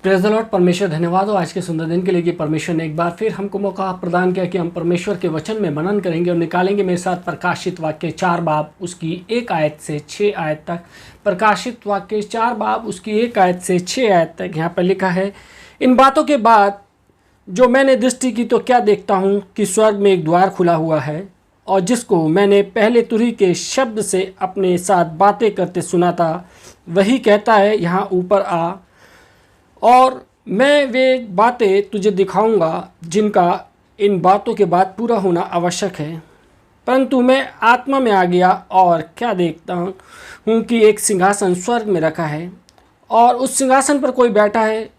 Praise the Lord. परमेश्वर धन्यवाद हो आज के सुंदर दिन के लिए कि परमेश्वर ने एक बार फिर हमको मौका प्रदान किया कि हम परमेश्वर के वचन में मनन करेंगे और निकालेंगे मेरे साथ प्रकाशित वाक्य 4 बाब उसकी 1 आयत से 6 आयत तक। प्रकाशित वाक्य 4 बाब उसकी 1 आयत से 6 आयत तक यहाँ पर लिखा है, इन बातों के बाद जो मैंने दृष्टि की तो क्या देखता हूँ कि स्वर्ग में एक द्वार खुला हुआ है, और जिसको मैंने पहले तुरही के शब्द से अपने साथ बातें करते सुना था वही कहता है, यहाँ ऊपर आ और मैं वे बातें तुझे दिखाऊंगा जिनका इन बातों के बाद पूरा होना आवश्यक है। परंतु मैं आत्मा में आ गया और क्या देखता हूँ कि एक सिंहासन स्वर्ग में रखा है और उस सिंहासन पर कोई बैठा है।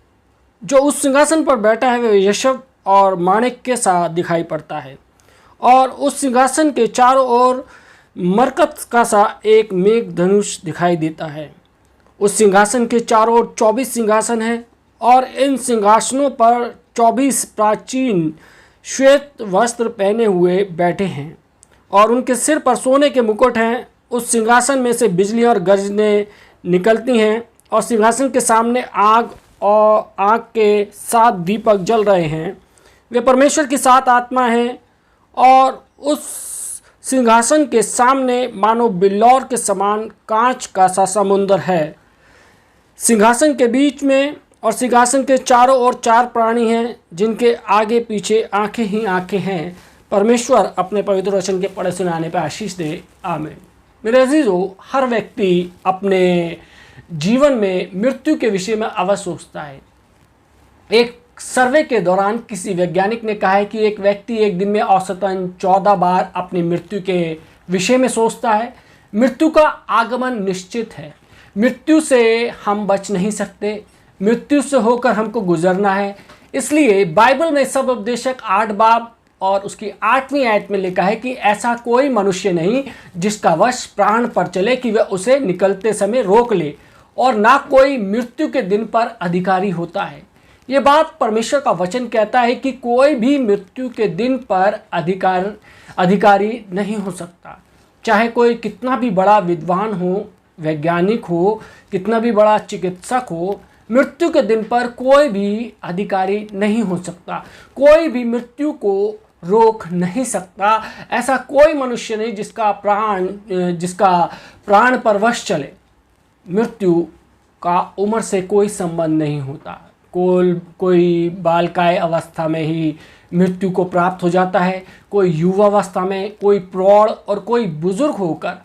जो उस सिंहासन पर बैठा है वह यशब और माणिक के साथ दिखाई पड़ता है, और उस सिंहासन के चारों ओर मरकत का सा एक मेघ धनुष दिखाई देता है। उस सिंहासन के चारों ओर 24 सिंहासन हैं, और इन सिंहासनों पर 24 प्राचीन श्वेत वस्त्र पहने हुए बैठे हैं, और उनके सिर पर सोने के मुकुट हैं। उस सिंहासन में से बिजली और गर्जनें निकलती हैं, और सिंहासन के सामने आग और आग के 7 दीपक जल रहे हैं। वे परमेश्वर की 7 आत्मा हैं, और उस सिंहासन के सामने मानो बिल्लौर के समान कांच का सा समुंदर है। सिंहासन के बीच में और सिंहासन के चारों ओर 4 प्राणी हैं, जिनके आगे पीछे आंखें ही आंखें हैं। परमेश्वर अपने पवित्र वचन के पढ़े सुनाने पर आशीष दे, आमीन। मेरे अजीजों, हर व्यक्ति अपने जीवन में मृत्यु के विषय में अवश्य सोचता है। एक सर्वे के दौरान किसी वैज्ञानिक ने कहा है कि एक व्यक्ति एक दिन में औसतन 14 बार अपनी मृत्यु के विषय में सोचता है। मृत्यु का आगमन निश्चित है। मृत्यु से हम बच नहीं सकते, मृत्यु से होकर हमको गुजरना है। इसलिए बाइबल में सब उपदेशक 8 बाब और उसकी 8वीं आयत में लिखा है कि ऐसा कोई मनुष्य नहीं जिसका वश प्राण पर चले कि वह उसे निकलते समय रोक ले, और ना कोई मृत्यु के दिन पर अधिकारी होता है। ये बात परमेश्वर का वचन कहता है कि कोई भी मृत्यु के दिन पर अधिकारी नहीं हो सकता। चाहे कोई कितना भी बड़ा विद्वान हो, वैज्ञानिक हो, कितना भी बड़ा चिकित्सक हो, मृत्यु के दिन पर कोई भी अधिकारी नहीं हो सकता। कोई भी मृत्यु को रोक नहीं सकता। ऐसा कोई मनुष्य नहीं जिसका प्राण पर वश चले। मृत्यु का उम्र से कोई संबंध नहीं होता। कोई बालकाय अवस्था में ही मृत्यु को प्राप्त हो जाता है, कोई युवावस्था में, कोई प्रौढ़ और कोई बुजुर्ग होकर।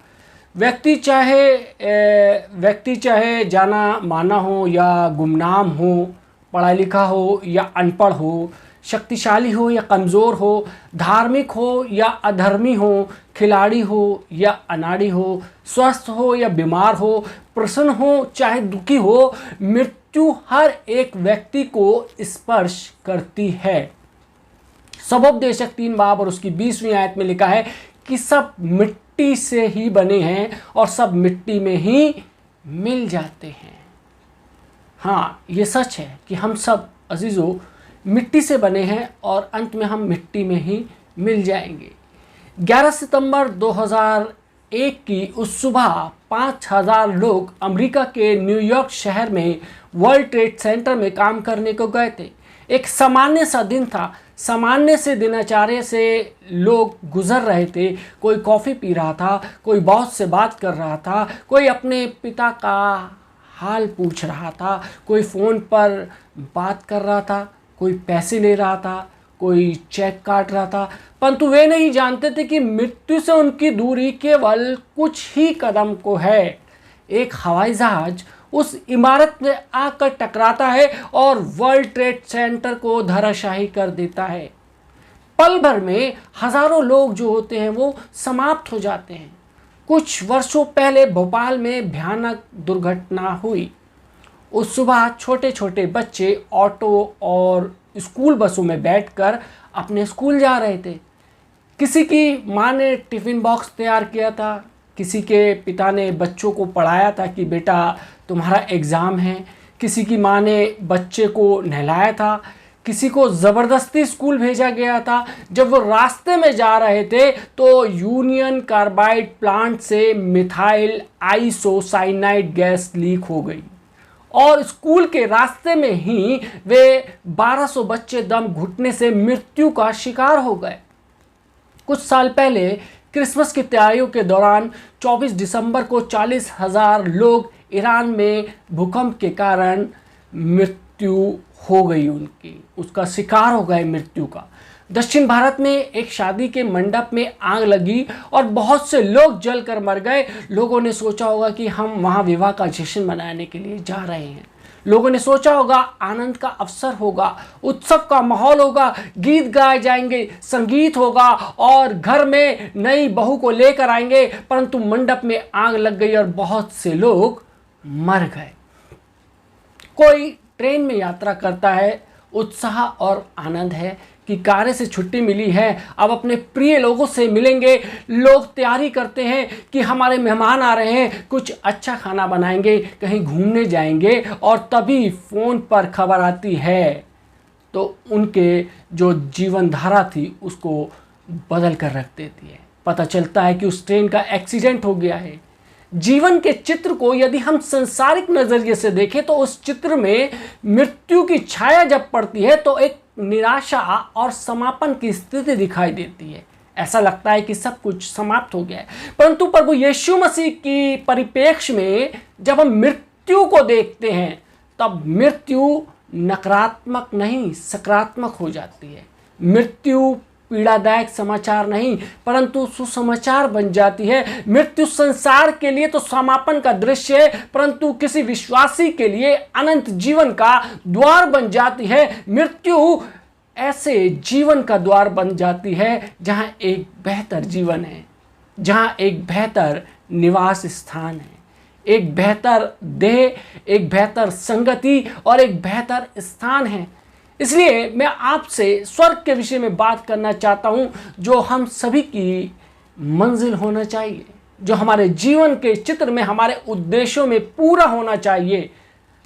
व्यक्ति चाहे जाना माना हो या गुमनाम हो, पढ़ा लिखा हो या अनपढ़ हो, शक्तिशाली हो या कमज़ोर हो, धार्मिक हो या अधर्मी हो, खिलाड़ी हो या अनाड़ी हो, स्वस्थ हो या बीमार हो, प्रसन्न हो चाहे दुखी हो, मृत्यु हर एक व्यक्ति को स्पर्श करती है। सबोपदेशक 3 बाब और उसकी 20वीं आयत में लिखा है कि सब मिट्टी से ही बने हैं और सब मिट्टी में ही मिल जाते हैं। हाँ, ये सच है कि हम सब अजीजों मिट्टी से बने हैं और अंत में हम मिट्टी में ही मिल जाएंगे। 11 सितंबर 2001 की उस सुबह 5000 लोग अमेरिका के न्यूयॉर्क शहर में वर्ल्ड ट्रेड सेंटर में काम करने को गए थे। एक सामान्य सा दिन था। सामान्य से दिनचर्या से लोग गुजर रहे थे। कोई कॉफ़ी पी रहा था, कोई बॉस से बात कर रहा था, कोई अपने पिता का हाल पूछ रहा था, कोई फ़ोन पर बात कर रहा था, कोई पैसे ले रहा था, कोई चेक काट रहा था। परंतु वे नहीं जानते थे कि मृत्यु से उनकी दूरी केवल कुछ ही कदम को है। एक हवाई जहाज उस इमारत में आकर टकराता है और वर्ल्ड ट्रेड सेंटर को धराशायी कर देता है। पल भर में हजारों लोग जो होते हैं वो समाप्त हो जाते हैं। कुछ वर्षों पहले भोपाल में भयानक दुर्घटना हुई। उस सुबह छोटे छोटे बच्चे ऑटो और स्कूल बसों में बैठकर अपने स्कूल जा रहे थे। किसी की माँ ने टिफ़िन बॉक्स तैयार किया था, किसी के पिता ने बच्चों को पढ़ाया था कि बेटा तुम्हारा एग्ज़ाम है, किसी की माँ ने बच्चे को नहलाया था, किसी को ज़बरदस्ती स्कूल भेजा गया था। जब वो रास्ते में जा रहे थे तो यूनियन कार्बाइड प्लांट से मिथाइल आइसोसाइनाइड गैस लीक हो गई और स्कूल के रास्ते में ही वे 1200 बच्चे दम घुटने से मृत्यु का शिकार हो गए। कुछ साल पहले क्रिसमस की तैयारियों के दौरान 24 दिसंबर को 40,000 लोग ईरान में भूकंप के कारण मृत्यु हो गई, उसका शिकार हो गए मृत्यु का। दक्षिण भारत में एक शादी के मंडप में आग लगी और बहुत से लोग जलकर मर गए। लोगों ने सोचा होगा कि हम वहाँ विवाह का जश्न मनाने के लिए जा रहे हैं। लोगों ने सोचा होगा आनंद का अवसर होगा, उत्सव का माहौल होगा, गीत गाए जाएंगे, संगीत होगा और घर में नई बहू को लेकर आएंगे, परंतु मंडप में आग लग गई और बहुत से लोग मर गए। कोई ट्रेन में यात्रा करता है, उत्साह और आनंद है कि कार्य से छुट्टी मिली है, अब अपने प्रिय लोगों से मिलेंगे। लोग तैयारी करते हैं कि हमारे मेहमान आ रहे हैं, कुछ अच्छा खाना बनाएंगे, कहीं घूमने जाएंगे, और तभी फ़ोन पर खबर आती है तो उनके जो जीवन धारा थी उसको बदल कर रख देती है। पता चलता है कि उस ट्रेन का एक्सीडेंट हो गया है। जीवन के चित्र को यदि हम संसारिक नज़रिए से देखें तो उस चित्र में मृत्यु की छाया जब पड़ती है तो एक निराशा और समापन की स्थिति दिखाई देती है। ऐसा लगता है कि सब कुछ समाप्त हो गया है। परंतु प्रभु यीशु मसीह की परिप्रेक्ष्य में जब हम मृत्यु को देखते हैं तब मृत्यु नकारात्मक नहीं, सकारात्मक हो जाती है। मृत्यु पीड़ादायक समाचार नहीं परंतु सुसमाचार बन जाती है। मृत्यु संसार के लिए तो समापन का दृश्य है, परंतु किसी विश्वासी के लिए अनंत जीवन का द्वार बन जाती है। मृत्यु ऐसे जीवन का द्वार बन जाती है जहां एक बेहतर जीवन है, जहां एक बेहतर निवास स्थान है, एक बेहतर देह, एक बेहतर संगति और एक बेहतर स्थान है। इसलिए मैं आपसे स्वर्ग के विषय में बात करना चाहता हूं, जो हम सभी की मंजिल होना चाहिए, जो हमारे जीवन के चित्र में, हमारे उद्देश्यों में पूरा होना चाहिए।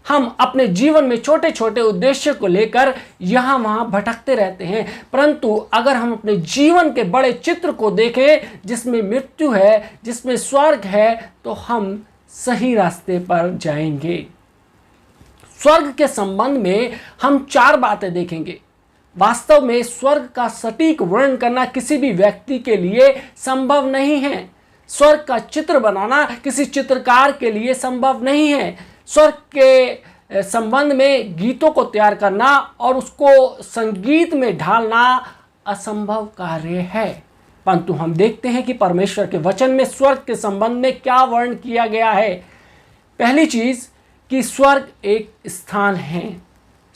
हम अपने जीवन में छोटे छोटे उद्देश्य को लेकर यहाँ वहाँ भटकते रहते हैं, परंतु अगर हम अपने जीवन के बड़े चित्र को देखें जिसमें मृत्यु है, जिसमें स्वर्ग है, तो हम सही रास्ते पर जाएंगे। स्वर्ग के संबंध में हम 4 बातें देखेंगे। वास्तव में स्वर्ग का सटीक वर्णन करना किसी भी व्यक्ति के लिए संभव नहीं है। स्वर्ग का चित्र बनाना किसी चित्रकार के लिए संभव नहीं है। स्वर्ग के संबंध में गीतों को तैयार करना और उसको संगीत में ढालना असंभव कार्य है। परंतु हम देखते हैं कि परमेश्वर के वचन में स्वर्ग के संबंध में क्या वर्णन किया गया है। पहली चीज कि स्वर्ग एक स्थान है।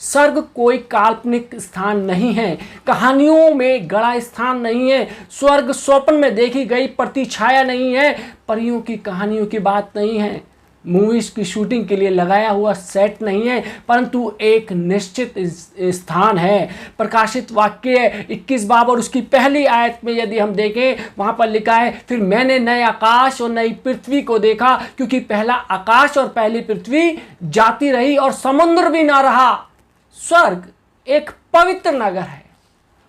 स्वर्ग कोई काल्पनिक स्थान नहीं है, कहानियों में गढ़ा स्थान नहीं है। स्वर्ग स्वप्न में देखी गई प्रतिछाया नहीं है, परियों की कहानियों की बात नहीं है, मूवीज की शूटिंग के लिए लगाया हुआ सेट नहीं है, परंतु एक निश्चित स्थान है। प्रकाशित वाक्य 21 बाब और उसकी पहली आयत में यदि हम देखें, वहाँ पर लिखा है, फिर मैंने नए आकाश और नई पृथ्वी को देखा, क्योंकि पहला आकाश और पहली पृथ्वी जाती रही और समुद्र भी ना रहा। स्वर्ग एक पवित्र नगर है,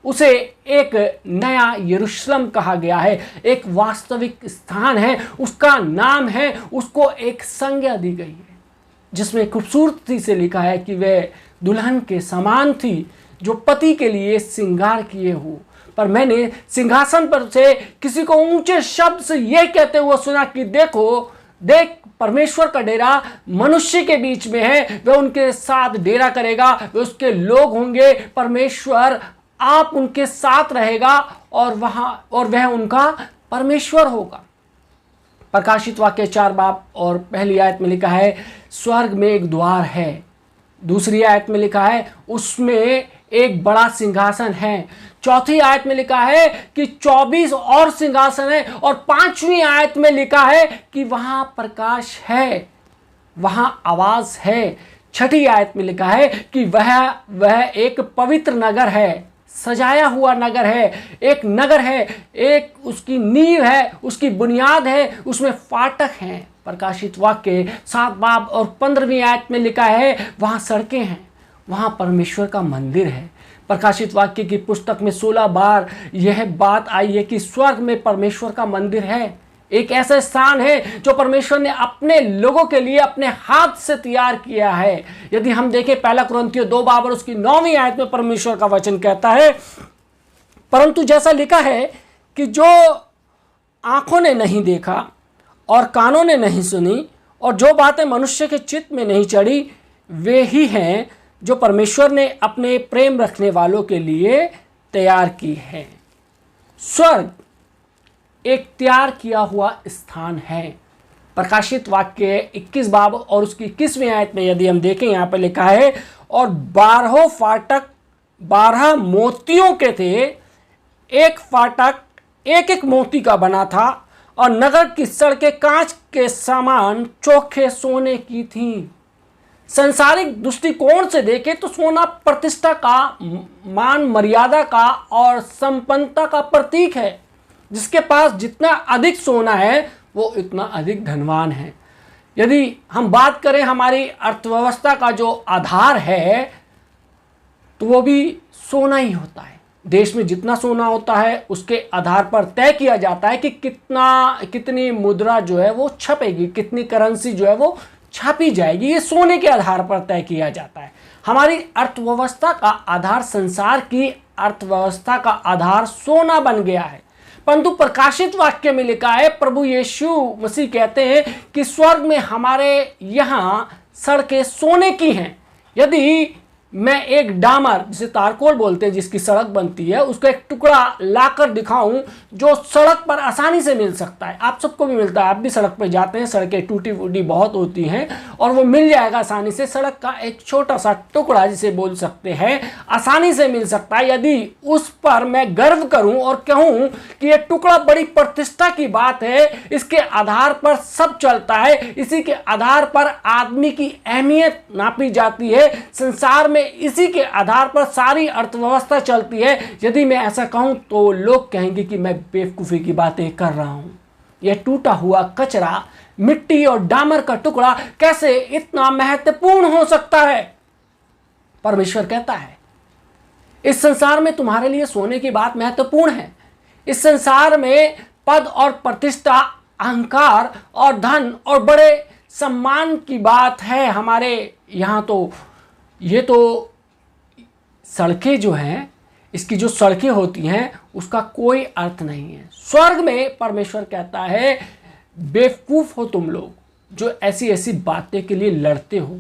उसे एक नया यरूशलेम कहा गया है, एक वास्तविक स्थान है, उसका नाम है, उसको एक संज्ञा दी गई है जिसमें खूबसूरती से लिखा है कि वह दुल्हन के समान थी जो पति के लिए श्रृंगार किए हो। पर मैंने सिंहासन पर से किसी को ऊंचे शब्द से यह कहते हुए सुना कि देखो, देख, परमेश्वर का डेरा मनुष्य के बीच में है, वह उनके साथ डेरा करेगा, वे उसके लोग होंगे, परमेश्वर आप उनके साथ रहेगा और वह उनका परमेश्वर होगा। प्रकाशित वाक्य 4 बाब और पहली आयत में लिखा है, स्वर्ग में एक द्वार है। दूसरी आयत में लिखा है, उसमें एक बड़ा सिंहासन है। चौथी आयत में लिखा है कि 24 और सिंहासन है, और 5वीं आयत में लिखा है कि वहां प्रकाश है, वहां आवाज है। छठी आयत में लिखा है कि वह एक पवित्र नगर है, सजाया हुआ नगर है, एक नगर है, एक उसकी नींव है, उसकी बुनियाद है, उसमें फाटक हैं। प्रकाशित वाक्य 7 बाब और 15वीं आयत में लिखा है, वहाँ सड़कें हैं, वहाँ परमेश्वर का मंदिर है। प्रकाशित वाक्य की पुस्तक में 16 बार यह बात आई है कि स्वर्ग में परमेश्वर का मंदिर है, एक ऐसा स्थान है जो परमेश्वर ने अपने लोगों के लिए अपने हाथ से तैयार किया है। यदि हम देखें पहला कुरिन्थियों 2 बाब और उसकी 9वीं आयत में परमेश्वर का वचन कहता है, परंतु जैसा लिखा है कि जो आंखों ने नहीं देखा और कानों ने नहीं सुनी और जो बातें मनुष्य के चित्त में नहीं चढ़ी, वे ही हैं जो परमेश्वर ने अपने प्रेम रखने वालों के लिए तैयार की है। स्वर्ग एक तैयार किया हुआ स्थान है। प्रकाशित वाक्य 21 बाब और उसकी 21वीं आयत में यदि हम देखें, यहाँ पर लिखा है, और 12 फाटक 12 मोतियों के थे, एक फाटक एक एक मोती का बना था और नगर की सड़कें कांच के समान चोखे सोने की थीं। संसारिक दृष्टिकोण से देखें तो सोना प्रतिष्ठा का, मान मर्यादा का और संपन्नता का प्रतीक है। जिसके पास जितना अधिक सोना है वो इतना अधिक धनवान है। यदि हम बात करें हमारी अर्थव्यवस्था का जो आधार है तो वो भी सोना ही होता है। देश में जितना सोना होता है उसके आधार पर तय किया जाता है कि कितनी मुद्रा जो है वो छपेगी, कितनी करेंसी जो है वो छापी जाएगी। ये सोने के आधार पर तय किया जाता है। हमारी अर्थव्यवस्था का आधार, संसार की अर्थव्यवस्था का आधार सोना बन गया है। परंतु प्रकाशित वाक्य में लिखा है, प्रभु यीशु मसीह कहते हैं कि स्वर्ग में हमारे यहाँ सड़कें सोने की हैं। यदि मैं एक डामर, जिसे तारकोल बोलते हैं, जिसकी सड़क बनती है, उसका एक टुकड़ा लाकर दिखाऊं जो सड़क पर आसानी से मिल सकता है, आप सबको भी मिलता है, आप भी सड़क पर जाते हैं, सड़कें टूटी फूटी बहुत होती हैं और वो मिल जाएगा आसानी से। सड़क का एक छोटा सा टुकड़ा जिसे बोल सकते हैं आसानी से मिल सकता है। यदि उस पर मैं गर्व करूं और कहूं कि ये टुकड़ा बड़ी प्रतिष्ठा की बात है, इसके आधार पर सब चलता है, इसी के आधार पर आदमी की अहमियत नापी जाती है, संसार में इसी के आधार पर सारी अर्थव्यवस्था चलती है, यदि मैं ऐसा कहूं तो लोग कहेंगे कि मैं बेवकूफ़ी की बातें कर रहा हूं। यह टूटा हुआ कचरा, मिट्टी और डामर का टुकड़ा कैसे इतना महत्वपूर्ण हो सकता है? परमेश्वर कहता है इस संसार में तुम्हारे लिए सोने की बात महत्वपूर्ण है। इस संसार में पद और प्रतिष्ठा, अहंकार और धन और बड़े सम्मान की बात है। हमारे यहाँ तो ये तो सड़कें जो हैं, इसकी जो सड़कें होती हैं उसका कोई अर्थ नहीं है। स्वर्ग में परमेश्वर कहता है बेवकूफ़ हो तुम लोग जो ऐसी ऐसी बातें के लिए लड़ते हो,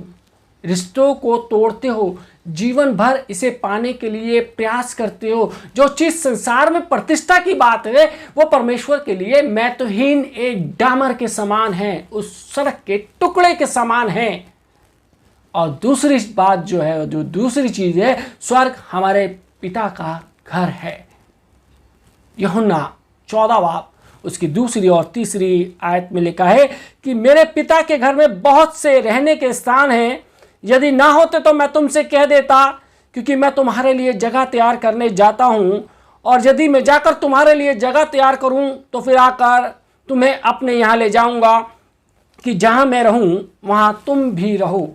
रिश्तों को तोड़ते हो, जीवन भर इसे पाने के लिए प्रयास करते हो। जो चीज़ संसार में प्रतिष्ठा की बात है वो परमेश्वर के लिए महत्वहीन एक डामर के समान है, उस सड़क के टुकड़े के समान है। और दूसरी बात जो है, जो दूसरी चीज़ है, स्वर्ग हमारे पिता का घर है। यूहन्ना 14 बाब उसकी 2 और 3 आयत में लिखा है कि मेरे पिता के घर में बहुत से रहने के स्थान हैं, यदि ना होते तो मैं तुमसे कह देता, क्योंकि मैं तुम्हारे लिए जगह तैयार करने जाता हूँ। और यदि मैं जाकर तुम्हारे लिए जगह तैयार करूँ तो फिर आकर तुम्हें अपने यहाँ ले जाऊँगा कि जहाँ मैं रहूँ वहाँ तुम भी रहो।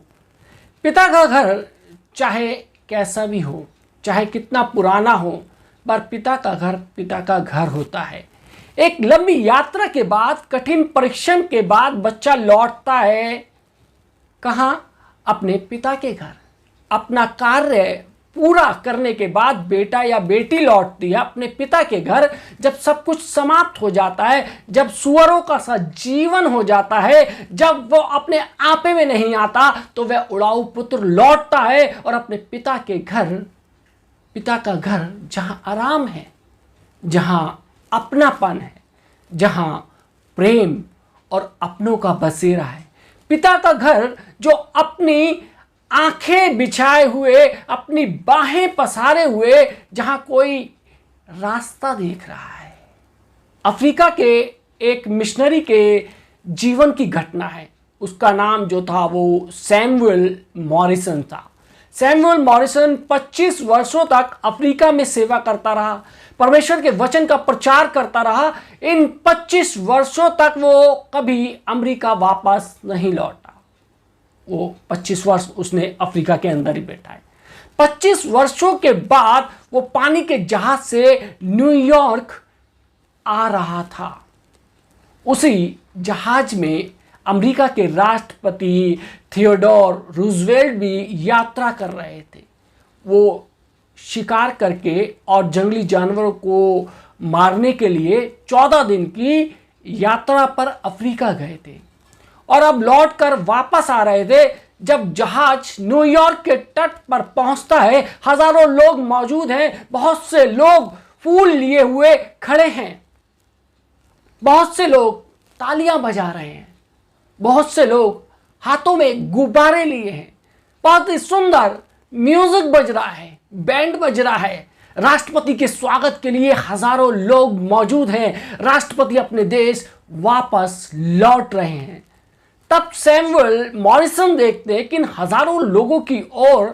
पिता का घर चाहे कैसा भी हो, चाहे कितना पुराना हो, पर पिता का घर होता है। एक लंबी यात्रा के बाद, कठिन परिश्रम के बाद बच्चा लौटता है कहाँ? अपने पिता के घर। अपना कार्य पूरा करने के बाद बेटा या बेटी लौटती है अपने पिता के घर। जब सब कुछ समाप्त हो जाता है, जब सुअरों का सा जीवन हो जाता है, जब वो अपने आपे में नहीं आता, तो वह उड़ाऊ पुत्र लौटता है और अपने पिता का घर जहाँ आराम है, जहाँ अपनापन है, जहाँ प्रेम और अपनों का बसेरा है। पिता का घर जो अपनी आंखें बिछाए हुए, अपनी बाहें पसारे हुए, जहां कोई रास्ता देख रहा है। अफ्रीका के एक मिशनरी के जीवन की घटना है। उसका नाम जो था वो सैमुअल मॉरिसन था। सैमुअल मॉरिसन 25 वर्षों तक अफ्रीका में सेवा करता रहा, परमेश्वर के वचन का प्रचार करता रहा। इन 25 वर्षों तक वो कभी अमेरिका वापस नहीं लौटा। वो 25 वर्ष उसने अफ्रीका के अंदर ही बैठा है। 25 वर्षों के बाद वो पानी के जहाज से न्यूयॉर्क आ रहा था। उसी जहाज में अमेरिका के राष्ट्रपति थियोडोर रूजवेल्ट भी यात्रा कर रहे थे। वो शिकार करके और जंगली जानवरों को मारने के लिए 14 दिन की यात्रा पर अफ्रीका गए थे और अब लौटकर वापस आ रहे थे। जब जहाज न्यूयॉर्क के तट पर पहुंचता है, हजारों लोग मौजूद हैं, बहुत से लोग फूल लिए हुए खड़े हैं, बहुत से लोग तालियां बजा रहे हैं, बहुत से लोग हाथों में गुब्बारे लिए हैं, बहुत ही सुंदर म्यूजिक बज रहा है, बैंड बज रहा है। राष्ट्रपति के स्वागत के लिए हजारों लोग मौजूद हैं। राष्ट्रपति अपने देश वापस लौट रहे हैं। तब सैमुअल मॉरिसन देखते हैं कि इन हजारों लोगों की ओर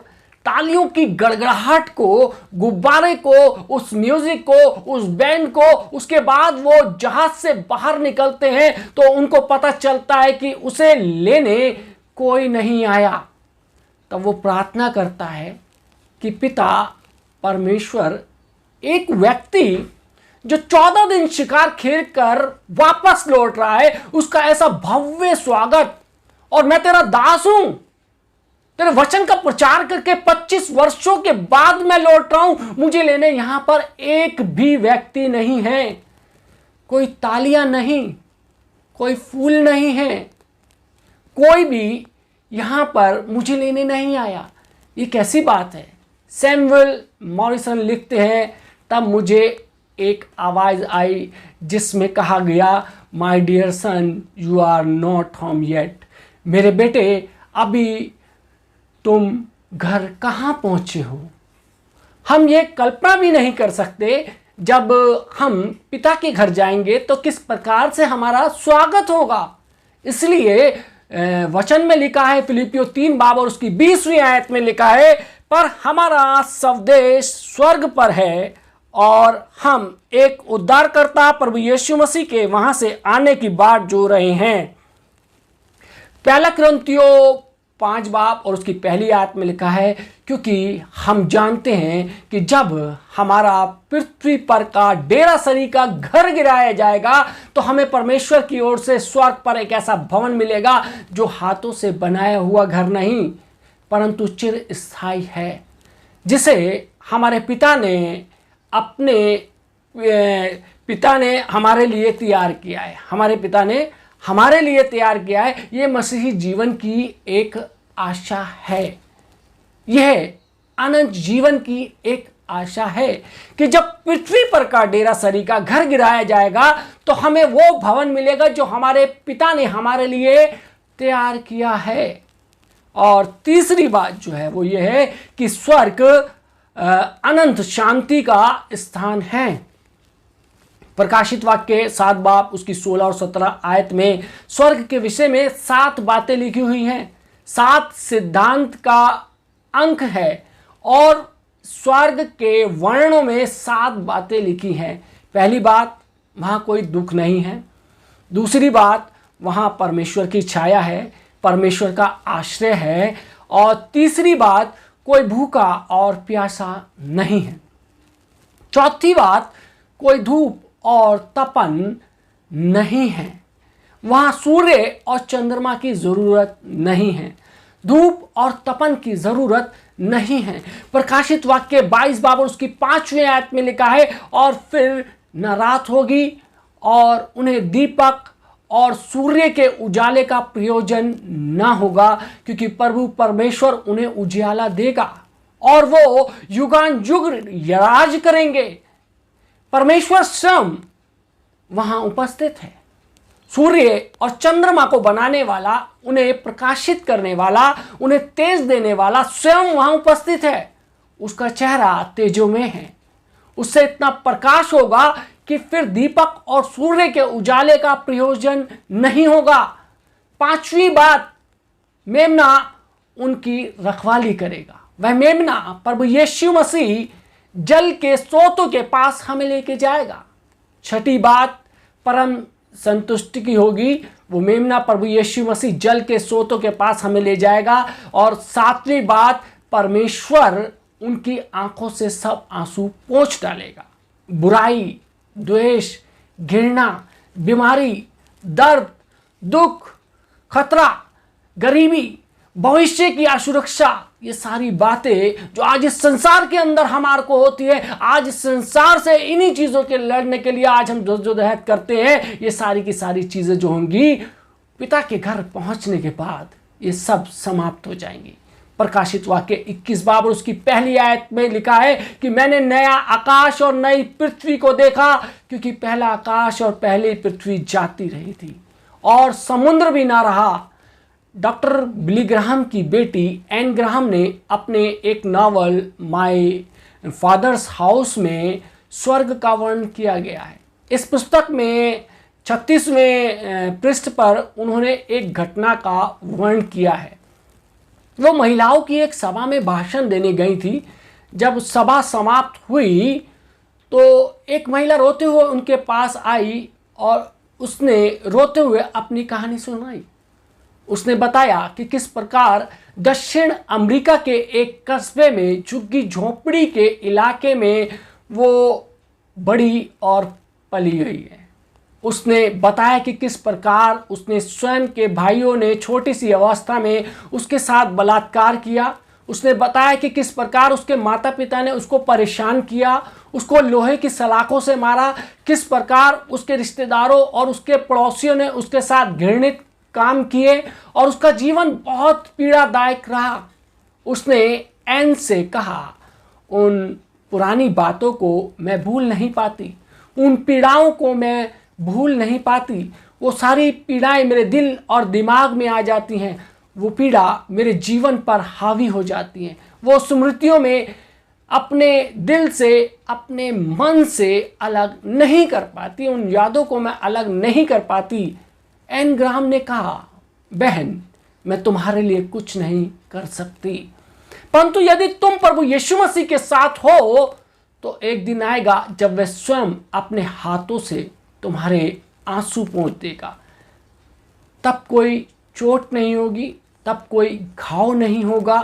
तालियों की गड़गड़ाहट को, गुब्बारे को, उस म्यूजिक को, उस बैंड को, उसके बाद वो जहाज से बाहर निकलते हैं तो उनको पता चलता है कि उसे लेने कोई नहीं आया। तब वो प्रार्थना करता है कि पिता परमेश्वर, एक व्यक्ति जो 14 दिन शिकार खेल कर वापस लौट रहा है, उसका ऐसा भव्य स्वागत, और मैं तेरा दास हूं, तेरे वचन का प्रचार करके 25 वर्षों के बाद मैं लौट रहा हूं, मुझे लेने यहां पर एक भी व्यक्ति नहीं है, कोई तालियां नहीं, कोई फूल नहीं है, कोई भी यहां पर मुझे लेने नहीं आया। ये कैसी बात है? सैमुअल मॉरिसन लिखते हैं, तब मुझे एक आवाज़ आई जिसमें कहा गया, my dear son, you are not home yet. मेरे बेटे, अभी तुम घर कहाँ पहुँचे हो? हम ये कल्पना भी नहीं कर सकते जब हम पिता के घर जाएंगे तो किस प्रकार से हमारा स्वागत होगा। इसलिए वचन में लिखा है, फिलिपियों 3 बाब और उसकी 20वीं आयत में लिखा है, पर हमारा स्वदेश स्वर्ग पर है और हम एक उद्धारकर्ता प्रभु यीशु मसीह के वहां से आने की बाट जो रहे हैं। पहला कुरिन्थियों 5 बाब और उसकी पहली आयत में लिखा है, क्योंकि हम जानते हैं कि जब हमारा पृथ्वी पर का डेरा सरी का घर गिराया जाएगा तो हमें परमेश्वर की ओर से स्वर्ग पर एक ऐसा भवन मिलेगा जो हाथों से बनाया हुआ घर नहीं परंतु चिर स्थायी है, जिसे हमारे पिता ने हमारे लिए तैयार किया है। हमारे पिता ने हमारे लिए तैयार किया है। ये मसीही जीवन की एक आशा है, यह अनंत जीवन की एक आशा है कि जब पृथ्वी पर का डेरा सरी का घर गिराया जाएगा तो हमें वो भवन मिलेगा जो हमारे पिता ने हमारे लिए तैयार किया है। और तीसरी बात जो है वो ये है कि स्वर्ग अनंत शांति का स्थान है। प्रकाशित वाक्य 7 बाब उसकी 16 और 17 आयत में स्वर्ग के विषय में 7 बातें लिखी हुई हैं। 7 सिद्धांत का अंक है और स्वर्ग के वर्णों में 7 बातें लिखी हैं। पहली बात, वहाँ कोई दुख नहीं है। दूसरी बात, वहाँ परमेश्वर की छाया है, परमेश्वर का आश्रय है। और तीसरी बात, कोई भूखा और प्यासा नहीं है। चौथी बात, कोई धूप और तपन नहीं है। वहाँ सूर्य और चंद्रमा की ज़रूरत नहीं है, धूप और तपन की ज़रूरत नहीं है। प्रकाशित वाक्य 22 बाब और उसकी 5वीं आयत में लिखा है, और फिर न रात होगी और उन्हें दीपक और सूर्य के उजाले का प्रयोजन ना होगा, क्योंकि प्रभु परमेश्वर उन्हें उजियाला देगा और वो युगान युग राज करेंगे। परमेश्वर स्वयं वहां उपस्थित है। सूर्य और चंद्रमा को बनाने वाला, उन्हें प्रकाशित करने वाला, उन्हें तेज देने वाला स्वयं वहां उपस्थित है। उसका चेहरा तेजोमय है, उससे इतना प्रकाश होगा कि फिर दीपक और सूर्य के उजाले का प्रयोजन नहीं होगा। 5वीं बात, मेमना उनकी रखवाली करेगा। वह मेमना प्रभु यीशु मसीह जल के स्रोतों के पास हमें लेके जाएगा। 6ठी बात, परम संतुष्टि की होगी। वो मेमना प्रभु यीशु मसीह जल के स्रोतों के पास हमें ले जाएगा। और 7वीं बात, परमेश्वर उनकी आंखों से सब आंसू पोंछ डालेगा। बुराई, द्वेष, घृणा, बीमारी, दर्द, दुख, खतरा, गरीबी, भविष्य की असुरक्षा, ये सारी बातें जो आज इस संसार के अंदर हमारे को होती है, आज इस संसार से इन्हीं चीज़ों के लड़ने के लिए आज हम जद्दोजहद करते हैं, ये सारी की सारी चीज़ें जो होंगी पिता के घर पहुंचने के बाद ये सब समाप्त हो जाएंगी। प्रकाशित वाक्य 21 बाब और उसकी पहली आयत में लिखा है कि मैंने नया आकाश और नई पृथ्वी को देखा, क्योंकि पहला आकाश और पहली पृथ्वी जाती रही थी और समुद्र भी ना रहा। डॉक्टर बिली ग्राहम की बेटी एन ग्राहम ने अपने एक नावल माय फादर्स हाउस में स्वर्ग का वर्णन किया गया है। इस पुस्तक में 36वें पृष्ठ पर उन्होंने एक घटना का वर्णन किया है। वो महिलाओं की एक सभा में भाषण देने गई थी। जब सभा समाप्त हुई तो एक महिला रोते हुए उनके पास आई और उसने रोते हुए अपनी कहानी सुनाई। उसने बताया कि किस प्रकार दक्षिण अमेरिका के एक कस्बे में झुग्गी झोंपड़ी के इलाके में वो बड़ी और पली गई है। उसने बताया कि किस प्रकार उसने स्वयं के भाइयों ने छोटी सी अवस्था में उसके साथ बलात्कार किया। उसने बताया कि किस प्रकार उसके माता पिता ने उसको परेशान किया, उसको लोहे की सलाखों से मारा, किस प्रकार उसके रिश्तेदारों और उसके पड़ोसियों ने उसके साथ घृणित काम किए और उसका जीवन बहुत पीड़ादायक रहा। उसने एन से कहा, उन पुरानी बातों को मैं भूल नहीं पाती, उन पीड़ाओं को मैं भूल नहीं पाती। वो सारी पीड़ाएं मेरे दिल और दिमाग में आ जाती हैं, वो पीड़ा मेरे जीवन पर हावी हो जाती हैं। वो स्मृतियों में अपने दिल से, अपने मन से अलग नहीं कर पाती, उन यादों को मैं अलग नहीं कर पाती। एन ग्राहम ने कहा, बहन मैं तुम्हारे लिए कुछ नहीं कर सकती, परंतु यदि तुम प्रभु यीशु मसीह के साथ हो तो एक दिन आएगा जब वह स्वयं अपने हाथों से तुम्हारे आंसू पोंछ देगा। तब कोई चोट नहीं होगी, तब कोई घाव नहीं होगा,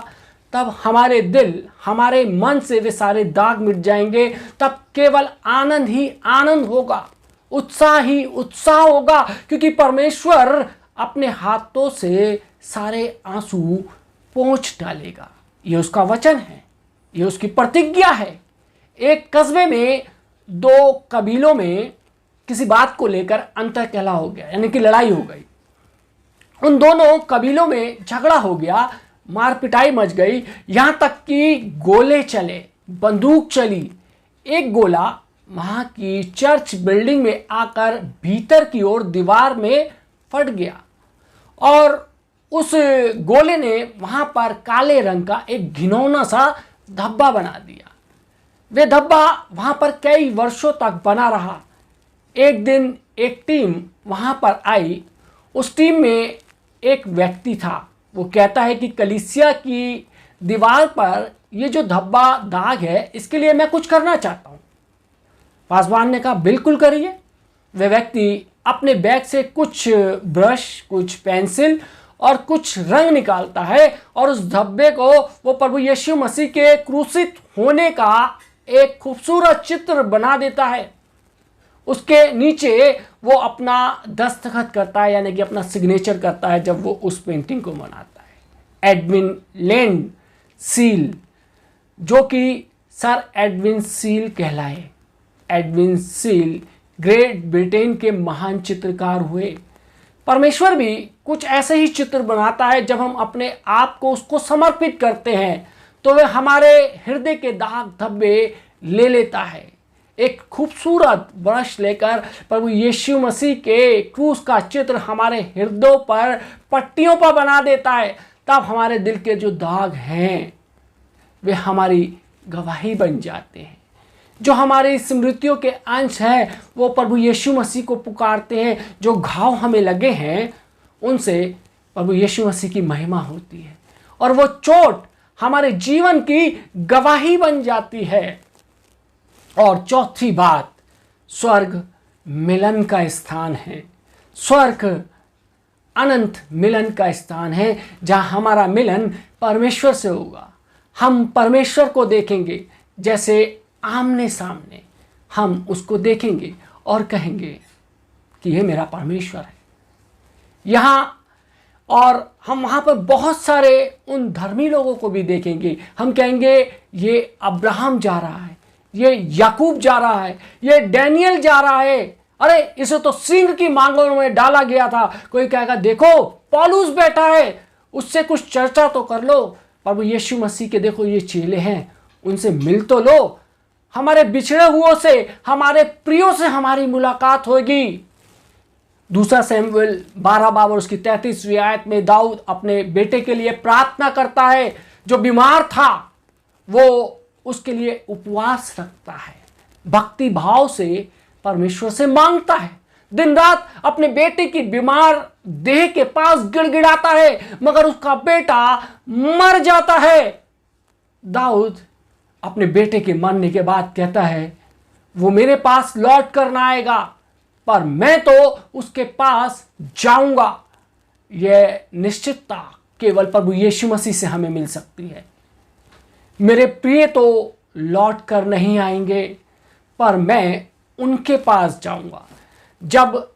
तब हमारे दिल, हमारे मन से वे सारे दाग मिट जाएंगे। तब केवल आनंद ही आनंद होगा, उत्साह ही उत्साह होगा, क्योंकि परमेश्वर अपने हाथों से सारे आंसू पोंछ डालेगा। ये उसका वचन है, ये उसकी प्रतिज्ञा है। एक कस्बे में दो कबीलों में किसी बात को लेकर अंतर्कलह हो गया, यानी कि लड़ाई हो गई। उन दोनों कबीलों में झगड़ा हो गया, मार पिटाई मच गई, यहां तक कि गोले चले, बंदूक चली। एक गोला वहां की चर्च बिल्डिंग में आकर भीतर की ओर दीवार में फट गया और उस गोले ने वहां पर काले रंग का एक घिनौना सा धब्बा बना दिया। वे धब्बा वहां पर कई वर्षों तक बना रहा। एक दिन एक टीम वहां पर आई। उस टीम में एक व्यक्ति था। वो कहता है कि कलीसिया की दीवार पर ये जो धब्बा दाग है, इसके लिए मैं कुछ करना चाहता हूँ। पासवान ने कहा, बिल्कुल करिए। वह व्यक्ति अपने बैग से कुछ ब्रश, कुछ पेंसिल और कुछ रंग निकालता है और उस धब्बे को वो प्रभु यीशु मसीह के क्रूसित होने का एक खूबसूरत चित्र बना देता है। उसके नीचे वो अपना दस्तखत करता है, यानी कि अपना सिग्नेचर करता है जब वो उस पेंटिंग को बनाता है। एडविन लैंड सील, जो कि सर एडविन सील कहलाए। एडविन सील ग्रेट ब्रिटेन के महान चित्रकार हुए। परमेश्वर भी कुछ ऐसे ही चित्र बनाता है। जब हम अपने आप को उसको समर्पित करते हैं तो वह हमारे हृदय के दाग धब्बे ले लेता है। एक खूबसूरत ब्रश लेकर प्रभु यीशु मसीह के क्रूस का चित्र हमारे हृदयों पर, पट्टियों पर बना देता है। तब हमारे दिल के जो दाग हैं वे हमारी गवाही बन जाते हैं। जो हमारी स्मृतियों के अंश हैं वो प्रभु यीशु मसीह को पुकारते हैं। जो घाव हमें लगे हैं उनसे प्रभु यीशु मसीह की महिमा होती है और वो चोट हमारे जीवन की गवाही बन जाती है। और चौथी बात, स्वर्ग मिलन का स्थान है। स्वर्ग अनंत मिलन का स्थान है जहां हमारा मिलन परमेश्वर से होगा। हम परमेश्वर को देखेंगे जैसे आमने सामने। हम उसको देखेंगे और कहेंगे कि ये मेरा परमेश्वर है, यहाँ, और हम वहाँ पर बहुत सारे उन धर्मी लोगों को भी देखेंगे। हम कहेंगे ये अब्राहम जा रहा है, ये याकूब जा रहा है, ये डैनियल जा रहा है, अरे इसे तो सिंह की मांगों में डाला गया था। कोई कहेगा देखो पौलुस बैठा है, उससे कुछ चर्चा तो कर लो। प्रभु यीशु मसीह के देखो ये चेले हैं, उनसे मिल तो लो। हमारे बिछड़े हुओं से, हमारे प्रियों से हमारी मुलाकात होगी। दूसरा शमूएल 12 बाब और उसकी 33वीं आयत में दाऊद अपने बेटे के लिए प्रार्थना करता है, जो बीमार था, वो उसके लिए उपवास रखता है, भक्ति भाव से परमेश्वर से मांगता है, दिन रात अपने बेटे की बीमार देह के पास गिड़गिड़ाता है, मगर उसका बेटा मर जाता है। दाऊद अपने बेटे के मरने के बाद कहता है वो मेरे पास लौट कर ना आएगा, पर मैं तो उसके पास जाऊंगा। यह निश्चितता केवल प्रभु यीशु मसीह से हमें मिल सकती है। मेरे प्रिय तो लौट कर नहीं आएंगे, पर मैं उनके पास जाऊंगा। जब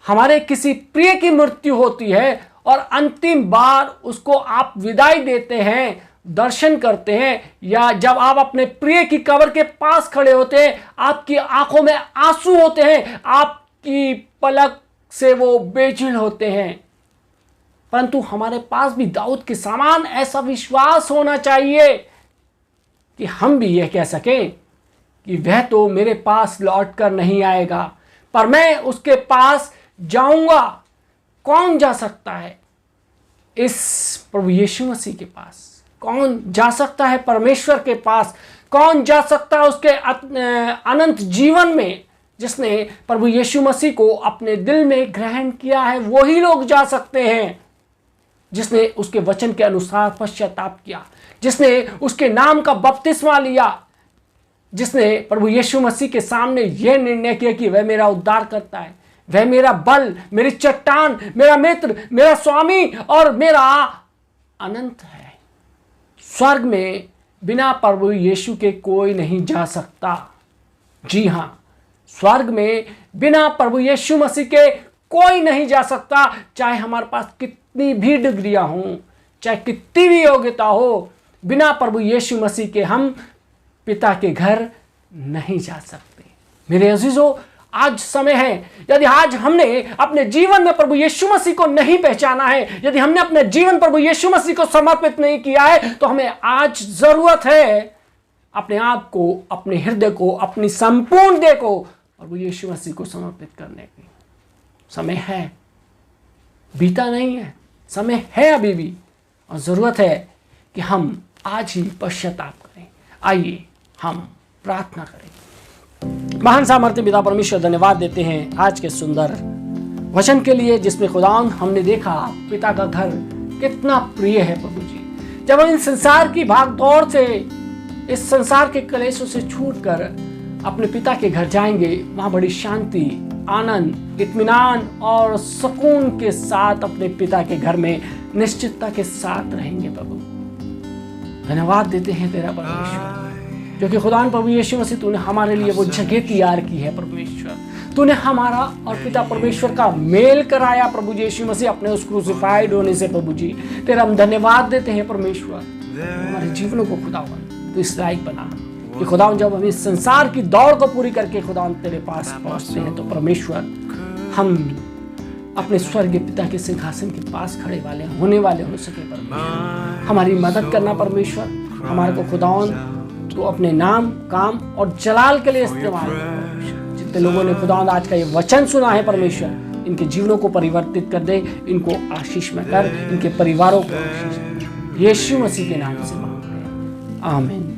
हमारे किसी प्रिय की मृत्यु होती है और अंतिम बार उसको आप विदाई देते हैं, दर्शन करते हैं, या जब आप अपने प्रिय की कब्र के पास खड़े होते हैं, आपकी आंखों में आंसू होते हैं, आपकी पलक से वो बेचैन होते हैं, परंतु हमारे पास भी दाऊद के समान ऐसा विश्वास होना चाहिए कि हम भी यह कह सकें कि वह तो मेरे पास लौट कर नहीं आएगा, पर मैं उसके पास जाऊंगा। कौन जा सकता है इस प्रभु यीशु मसीह के पास? कौन जा सकता है परमेश्वर के पास? कौन जा सकता है उसके अनंत जीवन में? जिसने प्रभु यीशु मसीह को अपने दिल में ग्रहण किया है, वही लोग जा सकते हैं। जिसने उसके वचन के अनुसार पश्चाताप किया, जिसने उसके नाम का बपतिस्मा लिया, जिसने प्रभु यीशु मसीह के सामने यह निर्णय किया कि वह मेरा उद्धार करता है, वह मेरा बल, मेरी चट्टान, मेरा मित्र, मेरा स्वामी और मेरा अनंत है। स्वर्ग में बिना प्रभु यीशु के कोई नहीं जा सकता। जी हाँ, स्वर्ग में बिना प्रभु यीशु मसीह के कोई नहीं जा सकता। चाहे हमारे पास कितनी भी डिग्रियां हों, चाहे कितनी भी योग्यता हो, बिना प्रभु यीशु मसीह के हम पिता के घर नहीं जा सकते। मेरे अजीजों, आज समय है, यदि आज हमने अपने जीवन में प्रभु यीशु मसीह को नहीं पहचाना है, यदि हमने अपने जीवन प्रभु यीशु मसीह को समर्पित नहीं किया है, तो हमें आज जरूरत है अपने आप को, अपने हृदय को, अपनी संपूर्ण देह को प्रभु यीशु मसीह को समर्पित करने की। समय है, बीता नहीं है, समय है अभी भी, और जरूरत है कि हम आज ही पश्चाताप करें। आइए हम प्रार्थना करें। महान सामर्थ्य पिता परमेश्वर, धन्यवाद देते हैं आज के सुंदर वचन के लिए, जिसमें खुदावन हमने देखा पिता का घर कितना प्रिय है। प्रभु जी, जब हम इन संसार की भाग दौड़ से, इस संसार के कलेशों से छूटकर अपने पिता के घर जाएंगे, वहां बड़ी शांति, आनंद, इत्मीनान और सुकून के साथ अपने पिता के घर में निश्चितता के साथ रहेंगे। प्रभु धन्यवाद देते हैं तेरा परमेश्वर, क्योंकि खुदा प्रभु यीशु मसीह तूने हमारे लिए वो जगह तैयार की है। परमेश्वर, तूने हमारा और पिता परमेश्वर का मेल कराया प्रभु यीशु मसीह अपने उस क्रूसिफाइड होने से। प्रभु जी, तेरा हम धन्यवाद देते हैं परमेश्वर। हमारे जीवनों को खुदावन तू इस लायक बना कि खुदावन जब हम इस संसार की दौड़ को पूरी करके खुदावन तेरे पास पहुंचते हैं, तो परमेश्वर हम अपने स्वर्गीय पिता के सिंहासन के पास खड़े वाले होने वाले हो सके। परमेश्वर, हमारी मदद करना परमेश्वर, हमारे को खुदावन तो अपने नाम, काम और जलाल के लिए इस्तेमाल कर। जितने लोगों ने खुदावंद आज का ये वचन सुना है परमेश्वर, इनके जीवनों को परिवर्तित कर दे, इनको आशीष में कर, इनके परिवारों को आशीष कर। यीशु मसीह के नाम से मांगते हैं, आमीन।